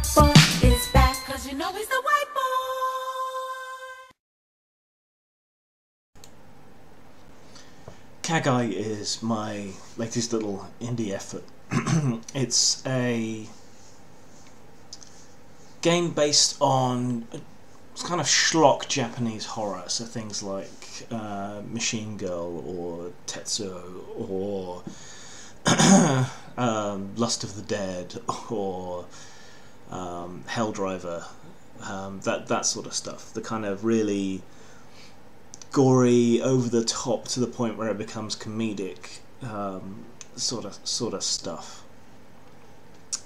boy is back, 'cause you know he's the white boy. Kagai is my latest little indie effort. It's a game based on kind of schlock Japanese horror, so things like Machine Girl or Tetsuo or Lust of the Dead or Helldriver, that sort of stuff. The kind of really gory, over the top to the point where it becomes comedic sort of stuff.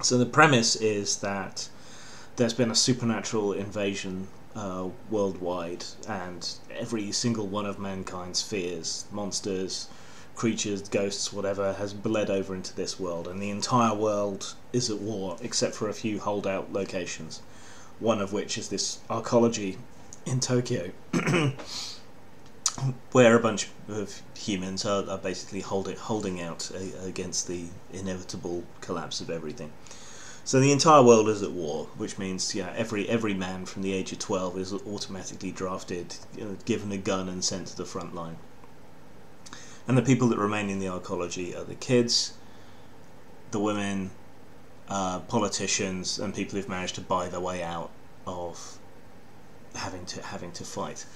So the premise is that there's been a supernatural invasion worldwide, and every single one of mankind's fears, monsters, creatures, ghosts, whatever, has bled over into this world, and the entire world is at war except for a few holdout locations, one of which is this arcology in Tokyo where a bunch of humans are basically holding out against the inevitable collapse of everything. So the entire world is at war, which means every man from the age of 12 is automatically drafted, given a gun and sent to the front line. And the people that remain in the arcology are the kids, the women, politicians, and people who've managed to buy their way out of having to fight.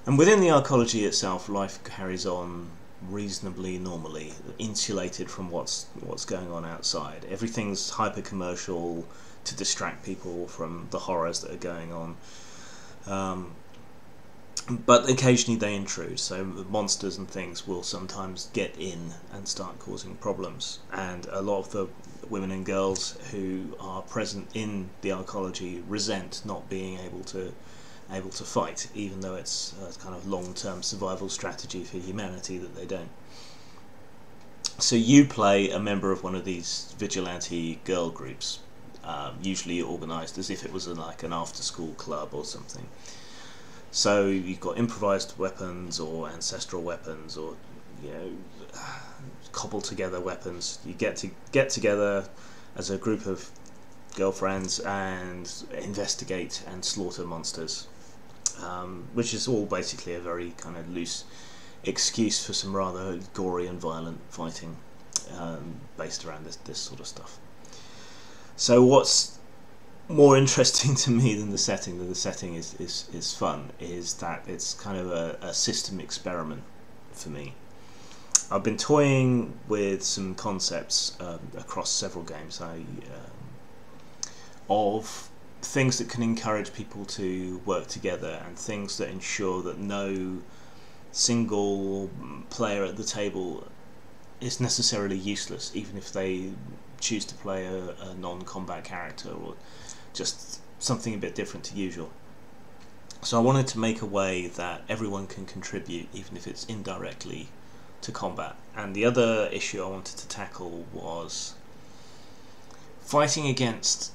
And within the arcology itself, life carries on reasonably normally, insulated from what's going on outside. Everything's hyper commercial to distract people from the horrors that are going on. But occasionally they intrude, so monsters and things will sometimes get in and start causing problems. And a lot of the women and girls who are present in the arcology resent not being able to fight, even though it's a kind of long-term survival strategy for humanity that they don't. So you play a member of one of these vigilante girl groups, usually organised as if it was like an after-school club or something. So you've got improvised weapons or ancestral weapons, or cobbled together weapons. You get together as a group of girlfriends and investigate and slaughter monsters, which is all basically a very kind of loose excuse for some rather gory and violent fighting, based around this sort of stuff. So what's more interesting to me than the setting is fun, is that it's kind of a system experiment for me. I've been toying with some concepts across several games of things that can encourage people to work together, and things that ensure that no single player at the table is necessarily useless, even if they choose to play a non-combat character or just something a bit different to usual. So I wanted to make a way that everyone can contribute, even if it's indirectly, to combat. And the other issue I wanted to tackle was fighting against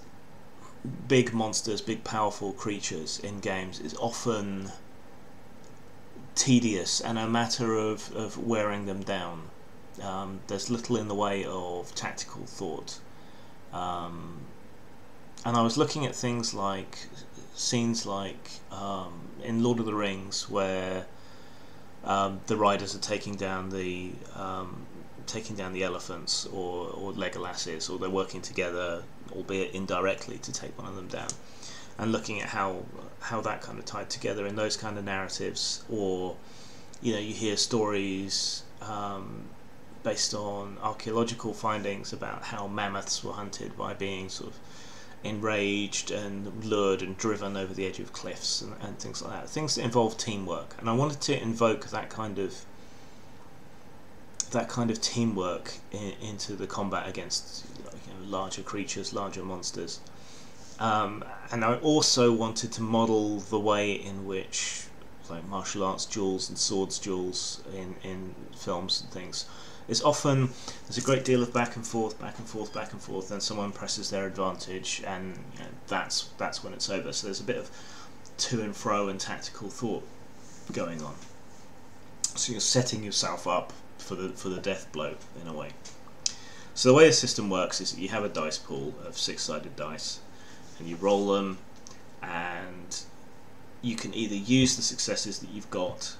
big monsters, big powerful creatures in games is often tedious and a matter of wearing them down. There's little in the way of tactical thought, and I was looking at things like scenes like in Lord of the Rings, where the riders are taking down the elephants, or Legolas is, or they're working together, albeit indirectly, to take one of them down, and looking at how that kind of tied together in those kind of narratives. Or you hear stories based on archaeological findings about how mammoths were hunted by being sort of enraged and lured and driven over the edge of cliffs, and things like that. Things that involve teamwork, and I wanted to invoke that kind of teamwork into the combat against larger creatures, larger monsters. And I also wanted to model the way in which, like, martial arts duels and swords duels in films and things, is often there's a great deal of back and forth, then someone presses their advantage, and that's when it's over. So there's a bit of to and fro and tactical thought going on. So you're setting yourself up for the death blow in a way. So the way the system works is that you have a dice pool of 6-sided dice, and you roll them, and you can either use the successes that you've got,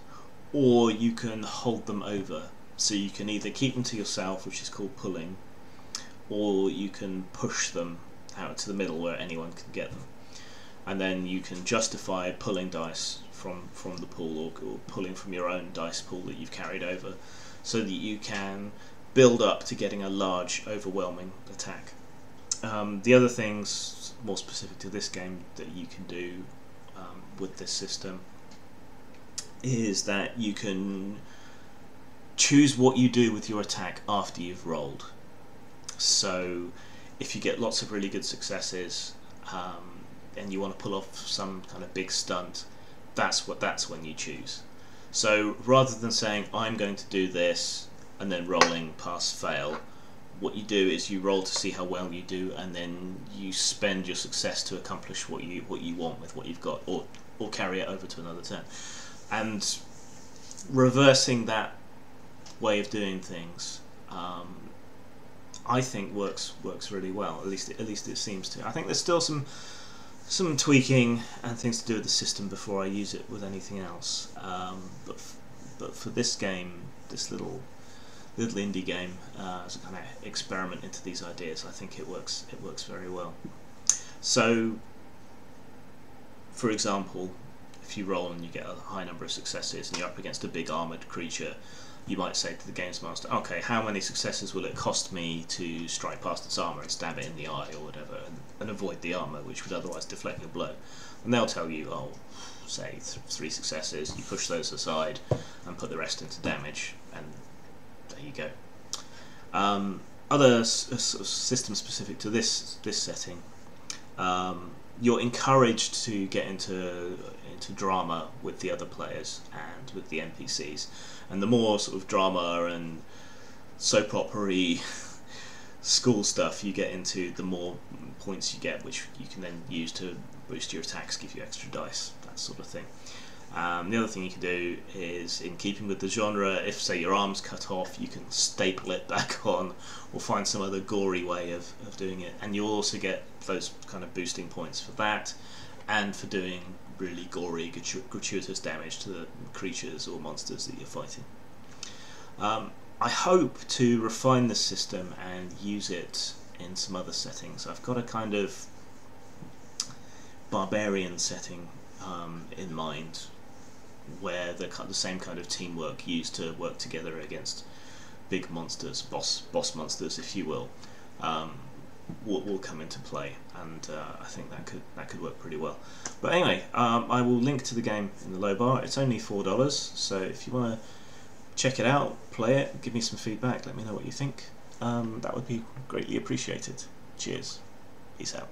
or you can hold them over. So you can either keep them to yourself, which is called pulling, or you can push them out to the middle where anyone can get them. And then you can justify pulling dice from the pool, or pulling from your own dice pool that you've carried over, so that you can build up to getting a large, overwhelming attack. The other things more specific to this game that you can do with this system is that you can choose what you do with your attack after you've rolled. So if you get lots of really good successes and you want to pull off some kind of big stunt, that's when you choose. So rather than saying I'm going to do this and then rolling pass fail, what you do is you roll to see how well you do, and then you spend your success to accomplish what you want with what you've got, or carry it over to another turn. And reversing that way of doing things, I think works really well. At least it seems to. I think there's still some tweaking and things to do with the system before I use it with anything else. But for this game, this little indie game, as a kind of experiment into these ideas, I think it works very well. So, for example, if you roll and you get a high number of successes and you're up against a big armoured creature, you might say to the games master, okay, how many successes will it cost me to strike past its armour and stab it in the eye or whatever, and avoid the armour, which would otherwise deflect your blow? And they'll tell you, oh, say 3 successes, you push those aside and put the rest into damage, and there you go. Other sort of systems specific to this setting, you're encouraged to get into drama with the other players and with the NPCs, and the more sort of drama and soap opera-y school stuff you get into, the more points you get, which you can then use to boost your attacks, give you extra dice, that sort of thing. The other thing you can do is, in keeping with the genre, if say your arm's cut off, you can staple it back on, or find some other gory way of doing it, and you'll also get those kind of boosting points for that, and for doing really gory, gratuitous damage to the creatures or monsters that you're fighting. I hope to refine this system and use it in some other settings. I've got a kind of barbarian setting in mind, where the same kind of teamwork used to work together against big monsters, boss monsters, if you will come into play, and I think that could work pretty well. But anyway, I will link to the game in the low bar. It's only $4, so if you want to check it out, play it, give me some feedback, let me know what you think. That would be greatly appreciated. Cheers. Peace out.